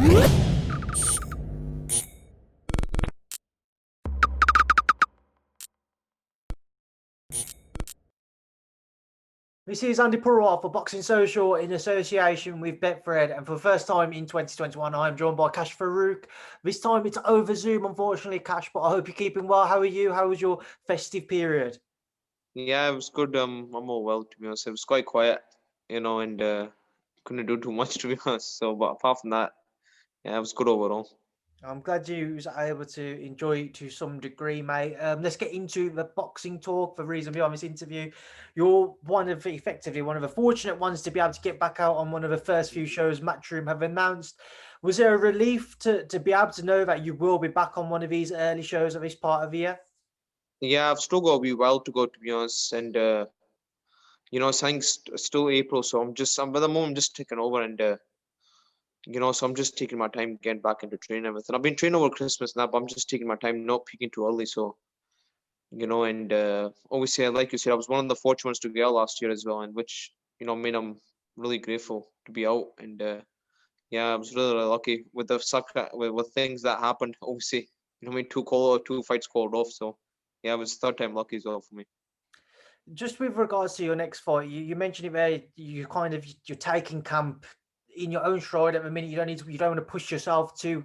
This is Andi Purewal for Boxing Social in association with Betfred, and for the first time in 2021, I am joined by KASH FAROOQ. This time it's over Zoom, unfortunately, Kash, but I hope you're keeping well. How are you? How was your festive period? Yeah, it was good. I'm all well, to be honest. It was quite quiet, and couldn't do too much, to be honest. So, but apart from that, yeah, it was good overall. I'm glad you was able to enjoy it to some degree, mate. Let's get into the boxing talk. For the reason behind this interview, you're effectively one of the fortunate ones to be able to get back out on one of the first few shows Matchroom have announced. Was there a relief to be able to know that you will be back on one of these early shows at this part of the year? Yeah, I've still got a wee while to go, to be honest. And thanks still April, so I'm at the moment just taking over, and so I'm just taking my time getting back into training and everything. I've been training over Christmas now, but I'm just taking my time, not peaking too early. So, and obviously, like you said, I was one of the fortunate ones to get out last year as well, and which I'm really grateful to be out. And yeah, I was really lucky with the with things that happened. Obviously, two fights called off. So yeah, it was third time lucky as well for me. Just with regards to your next fight, you mentioned it there. You're taking camp in your own stride at the minute. You don't want to push yourself too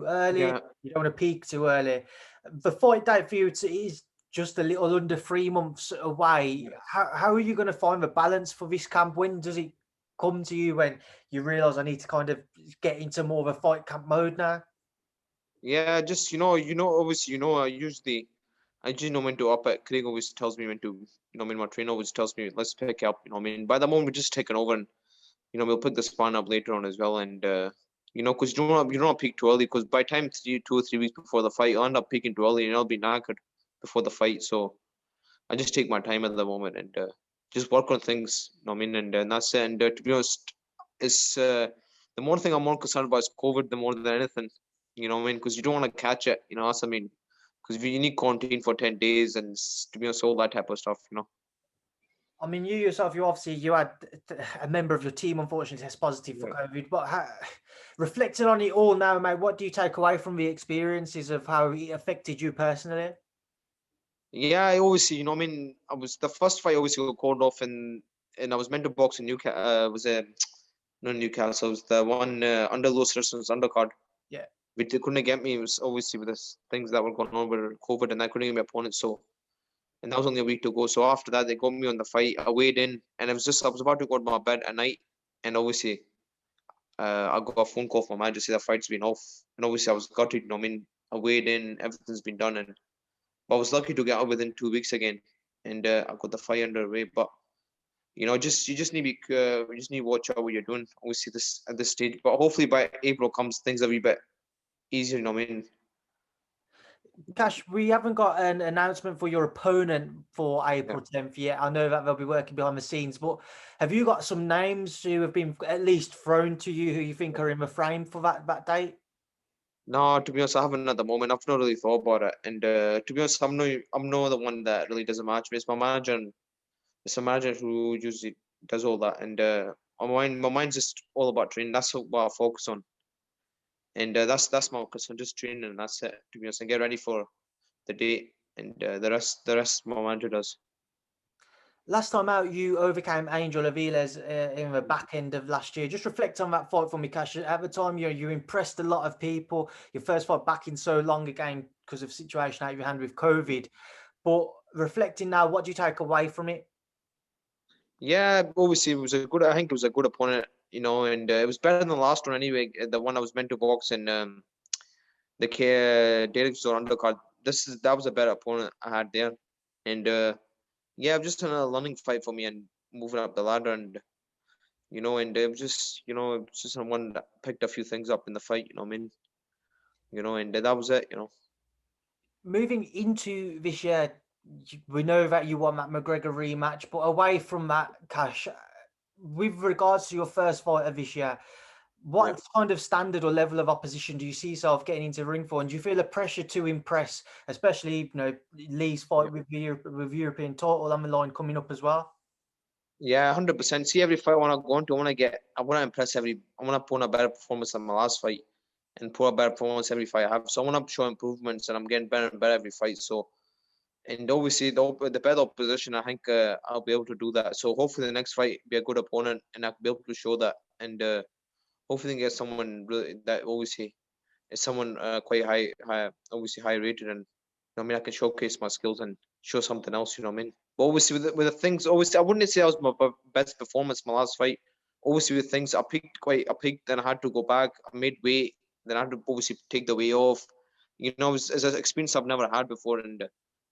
early. Yeah, You don't want to peak too early. The fight date for you is just a little under 3 months away. yeah, How are you going to find the balance for this camp? When does it come to you when you realize I need to kind of get into more of a fight camp mode now? yeah. Just obviously, I just know when to up it. Craig always tells me when to, my trainer always tells me, let's pick up. By the moment we're just taking over, and we'll pick the span up later on as well. And because you don't want to peak too early, because by time 2 or 3 weeks before the fight, you'll end up peaking too early, and I'll be knackered before the fight. So I just take my time at the moment, and just work on things. And that's it. And to be honest, it's the more thing I'm more concerned about is COVID, the more than anything. Because you don't want to catch it. That's because you need quarantine for 10 days, and to be honest, all that type of stuff. I mean, you yourself, you had a member of your team unfortunately test positive for Yeah. COVID. But reflecting on it all now, mate, what do you take away from the experiences of how it affected you personally? Yeah, I obviously, I was the first fight obviously got called off, and I was meant to box in Newcastle. Was not Newcastle. It was the one under Lewis Resistance undercard. Yeah. Which they couldn't get me. It was obviously with the things that were going on with COVID, and I couldn't get my opponent. So, and that was only a week to go. So after that, they got me on the fight. I weighed in, and I was about to go to my bed at night, and obviously, I got a phone call from my manager to say the fight's been off, and obviously I was gutted. I weighed in, everything's been done, and but I was lucky to get out within 2 weeks again, and I got the fight underway. But you just need you just need to watch out what you're doing. Obviously, this at this stage, but hopefully by April comes, things will be a bit easier. Cash, we haven't got an announcement for your opponent for Yeah. April 10th yet. I know that they'll be working behind the scenes, but have you got some names who have been at least thrown to you who you think are in the frame for that date? No, to be honest, I haven't at the moment. I've not really thought about it, and to be honest, I'm no the one that really doesn't match me. It's my manager, and it's a manager who usually does all that, and my mind's just all about training. That's what I focus on, and that's my focus on, just training, and that's it. To be honest, and get ready for the date, and the rest my manager does. Last time out, you overcame Angel Aviles in the back end of last year. Just reflect on that fight for me, Cash. At the time, you impressed a lot of people. Your first fight back in so long again because of situation out of your hand with COVID. But reflecting now, what do you take away from it? Yeah, obviously it was a good. I think it was a good opponent, and it was better than the last one anyway. The one I was meant to box in the Derek Zor undercard. That was a better opponent I had there, and yeah, it was just another learning fight for me and moving up the ladder, and it was just someone that picked a few things up in the fight. And that was it. Moving into this year, we know that you won that McGREGOR rematch, but away from that, Cash, with regards to your first fight of this year, Yeah. what kind of standard or level of opposition do you see yourself getting into the ring for? And do you feel a pressure to impress, especially Lee's fight with European title on the line coming up as well? Yeah, 100%. See, every fight I want to go into, I want to impress I want to put on a better performance than my last fight. and put a better performance every fight I have. So I want to show improvements, and I'm getting better and better every fight. So, and obviously the better opposition, I think I'll be able to do that. So hopefully the next fight be a good opponent, and I'll be able to show that, and hopefully get someone really that obviously is someone quite high, obviously high rated, and I mean I can showcase my skills and show something else. You know what I mean? But obviously with the things, obviously I wouldn't say that was my best performance my last fight. Obviously with things I peaked, then I had to go back. I made weight, then I had to obviously take the weight off. You know, it's an experience I've never had before, and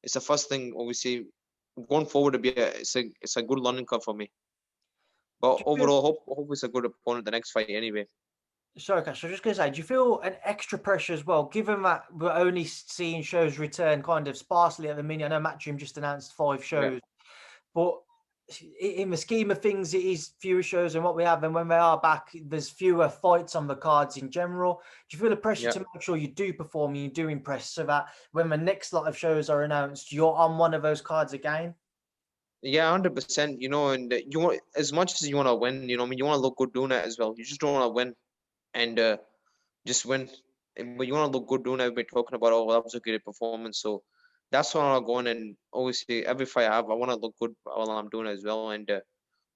it's the first thing. Obviously, going forward to be it's a good learning curve for me. But Do you feel, overall, hope it's a good opponent the next fight anyway. sorry, Cash, I was just going to say, do you feel an extra pressure as well, given that we're only seeing shows return kind of sparsely at the minute? I know Matchroom just announced 5 Yeah. shows, but in the scheme of things, it is fewer shows than what we have. And when they are back, there's fewer fights on the cards in general. Do you feel the pressure Yeah. to make sure you do perform and you do impress so that when the next lot of shows are announced, you're on one of those cards again? Yeah, 100%. You know, and you want as much as you want to win. You know, I mean, you want to look good doing it as well. You just don't want to win and just win, but you want to look good doing it. Everybody talking about, oh, that was a great performance. So that's why I'm going. And obviously, every fight I have, I want to look good while I'm doing it as well. And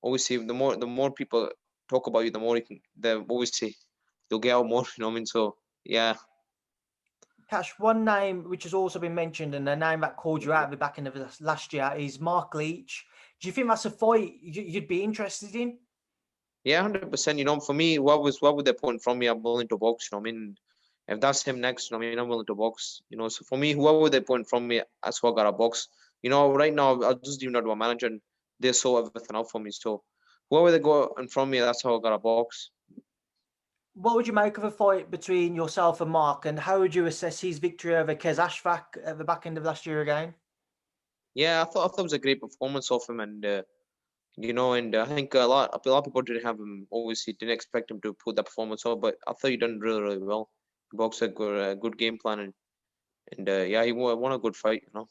obviously, the more people talk about you, the more you can. The obviously you'll get out more. You know what I mean? So yeah. Cash, one name which has also been mentioned and a name that called you out of the back end of last year is MARC LEACH. Do you think that's a fight you'd be interested in? Yeah, 100%. You know, for me, what would they point from me? I'm willing to box. You know, what I mean, if that's him next, you know, what I mean, I'm willing to box. You know, so for me, whoever they point from me, that's what I got to box. You know, right now I'll just leave that to a manager, and they sort everything out for me. So whoever they go in from me, that's how I got to box. What would you make of a fight between yourself and Mark, and how would you assess his victory over KASH FAROOQ at the back end of last year again? Yeah, I thought it was a great performance of him, and you know, and I think a lot of people didn't have him. Obviously, didn't expect him to put that performance up, but I thought he done really well. He boxed a good game plan, and yeah, he won a good fight. You know.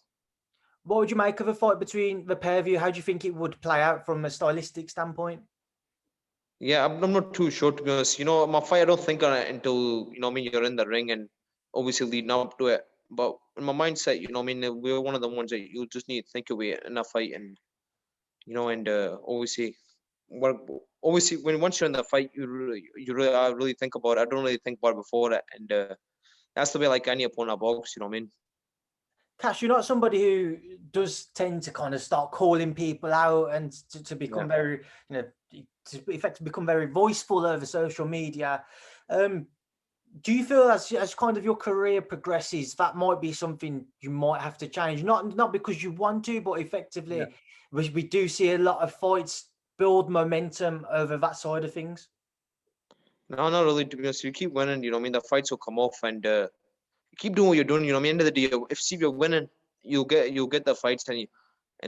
What would you make of a fight between the pair of you? How do you think it would play out from a stylistic standpoint? Yeah, I'm not too sure to be honest. You know, my fight, I don't think on it until, you know, what I mean, you're in the ring and obviously leading up to it. But in my mindset, you know, what I mean, we're one of the ones that you just need to think away in a fight, and you know, and obviously, what obviously when once you're in the fight, I really think about it. I don't really think about it before it, and that's the way like any opponent I box. You know what I mean? Cash, you're not somebody who does tend to kind of start calling people out and to Yeah. become very, you know, to effectively become very voiceful over social media. Do you feel as kind of your career progresses, that might be something you might have to change? Not because you want to, but Yeah. effectively, we do see a lot of fights build momentum over that side of things. No, not really. To be honest, you keep winning. You know what I mean? The fights will come off, and keep doing what you're doing. You know, what I mean, end of the day, if see you're winning, you'll get the fights, and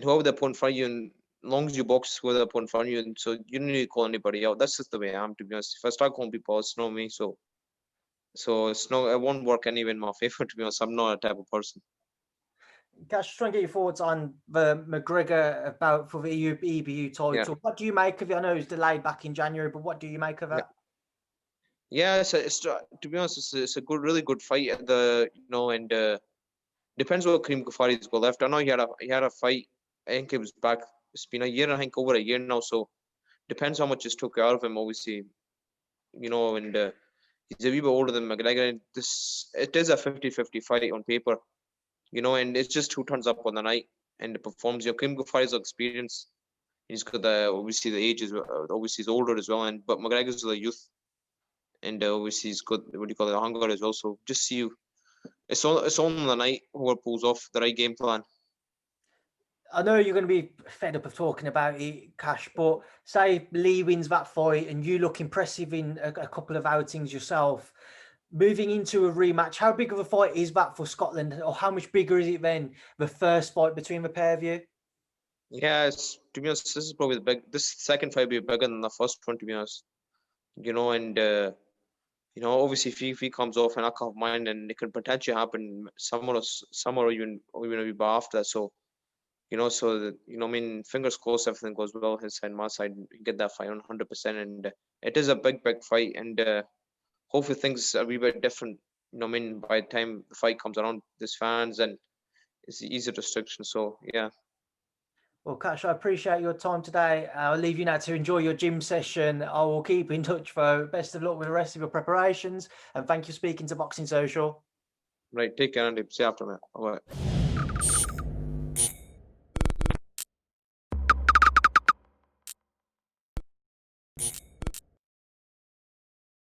whoever they put in front of you, and as long as you box whoever they put in front of you, and so you don't need to call anybody out. That's just the way I am, to be honest. If I start calling people, it's not me. So it's no, it won't work anyway in my favor. To be honest, I'm not a type of person. Cash, just try and get your thoughts on the McGREGOR bout for the EBU Yeah, title. What do you make of it? I know it was delayed back in January, but what do you make of yeah, that? yeah. To be honest, it's a good, really good fight. You know, and depends what Kareem Ghaffari's got left. I know he had a fight. I think it was back. It's been a year. I think over a year now. So depends how much is took out of him. Obviously, you know, and he's a wee bit older than McGregor. And it is a 50-50 fight on paper, you know, and it's just who turns up on the night and performs. You know, Kim Ghaffari's experience. He's got the obviously the age is obviously he's older as well, and but McGregor's the youth, and obviously he's got what do you call it, the hunger as well. So just see you. It's on the night whoever pulls off the right game plan. I know you're going to be fed up of talking about it, Cash, but say Lee wins that fight and you look impressive in a couple of outings yourself. Moving into a rematch, how big of a fight is that for Scotland, or how much bigger is it than the first fight between the pair of you? Yeah, to be honest, this is probably this second fight will be bigger than the first one. To be honest, you know, and you know, obviously if he comes off an knockout of mine, then it could potentially happen somewhere even a bit after that. So you know, so that, you know, I mean, fingers crossed everything goes well his side, my side, we get that fight on 100%, and it is a big fight, and hopefully things are a wee bit different. You know, I mean, by the time the fight comes around, there's fans and it's easier restriction. So yeah. Well, Kash, I appreciate your time today. I'll leave you now to enjoy your gym session. I will keep in touch, though. Best of luck with the rest of your preparations, and thank you for speaking to Boxing Social. Right. Take care, Andy. See you after, man. All right.